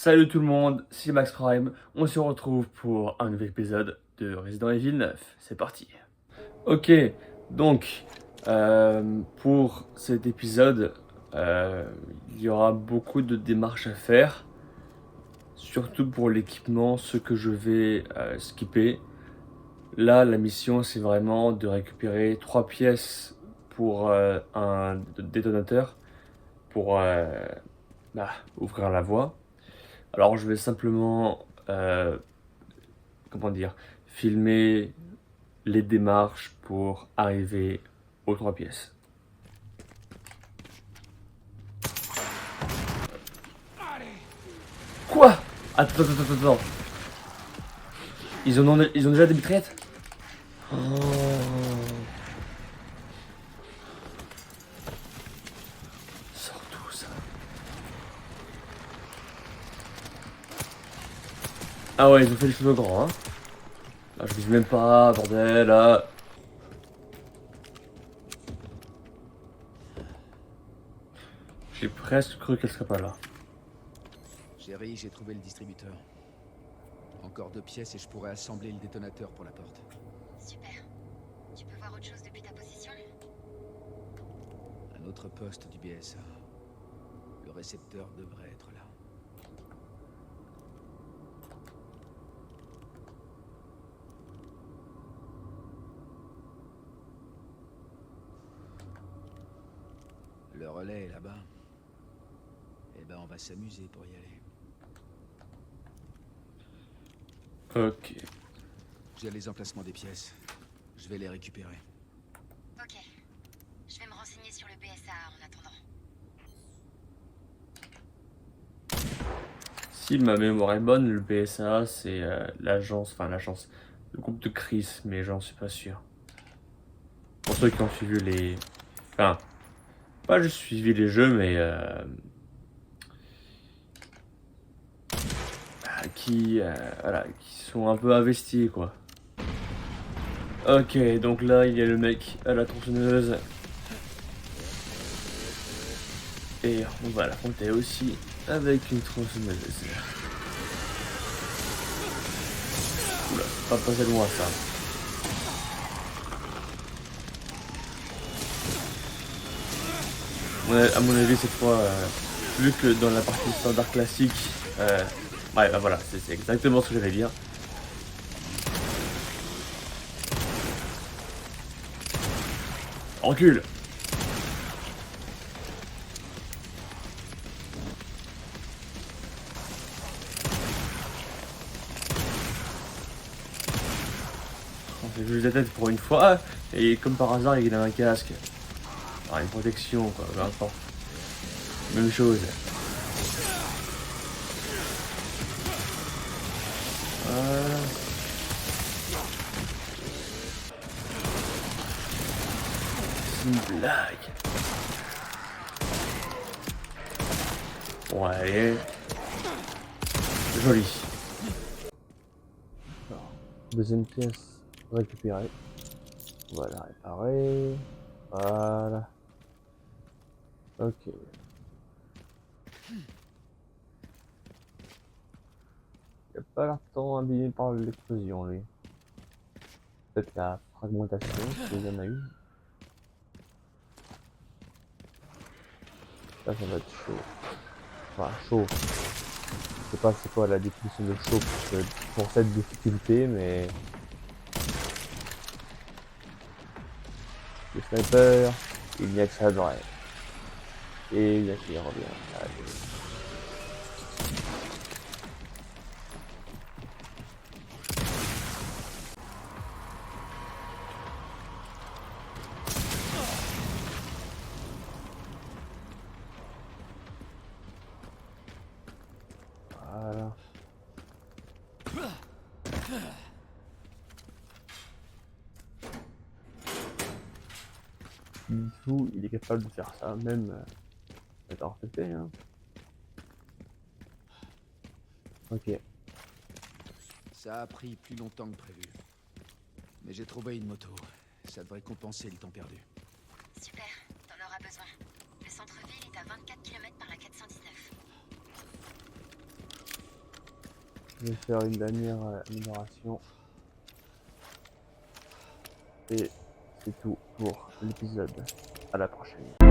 Salut tout le monde, c'est Max Prime, on se retrouve pour un nouvel épisode de Resident Evil 9, c'est parti. Ok, donc pour cet épisode, il y aura beaucoup de démarches à faire, surtout pour l'équipement, ce que je vais skipper. Là, la mission c'est vraiment de récupérer 3 pièces pour un détonateur, pour ouvrir la voie. Alors je vais simplement, comment dire, filmer les démarches pour arriver aux 3 pièces. Quoi? Attends. Ils ont déjà des mitraillettes? Oh. Sors tout ça. Ah ouais, ils ont fait les choses au grand, hein. Là, je vise même pas, bordel, là. J'ai presque cru qu'elle serait pas là. Chérie, j'ai trouvé le distributeur. Encore 2 pièces et je pourrais assembler le détonateur pour la porte. Super. Tu peux voir autre chose depuis ta position? Un autre poste du BSA. Le récepteur devrait être là. Le relais est là-bas. Eh ben, on va s'amuser pour y aller. Ok. J'ai les emplacements des pièces. Je vais les récupérer. Ok. Je vais me renseigner sur le BSA en attendant. Si ma mémoire est bonne, le BSA c'est l'agence, le groupe de Chris, mais j'en suis pas sûr. Pour ceux qui ont suivi les... Enfin, pas juste suivi les jeux, mais voilà, qui sont un peu investis, quoi. Ok, donc là, il y a le mec à la tronçonneuse. Et on va l'affronter aussi avec une tronçonneuse. Oula, pas passer loin, ça. Ouais, à mon avis, cette fois, vu que dans la partie standard classique, ouais, bah voilà, c'est exactement ce que j'allais dire. Recule. On fait juste la tête pour une fois, et comme par hasard, il a un casque. Alors, une protection, quoi, peu importe. Même chose. Voilà. C'est une blague. Bon, allez. Joli. Alors, deuxième pièce récupérée. On va la réparer. Voilà. Ok. Il a pas l'air tant abîmé par l'explosion, lui. Peut-être la fragmentation, s'il y en a eu. Là, ça va être chaud. Enfin, chaud. Je sais pas c'est quoi la définition de chaud pour cette difficulté, mais... Le sniper, il n'y a que ça de vrai. Et bien qu'il revient. Allez. Voilà. Bisou, il est capable de faire ça, même en TP, hein. Ok. Ça a pris plus longtemps que prévu. Mais j'ai trouvé une moto. Ça devrait compenser le temps perdu. Super, t'en auras besoin. Le centre-ville est à 24 km par la 419. Je vais faire une dernière amélioration. Et c'est tout pour l'épisode. À la prochaine.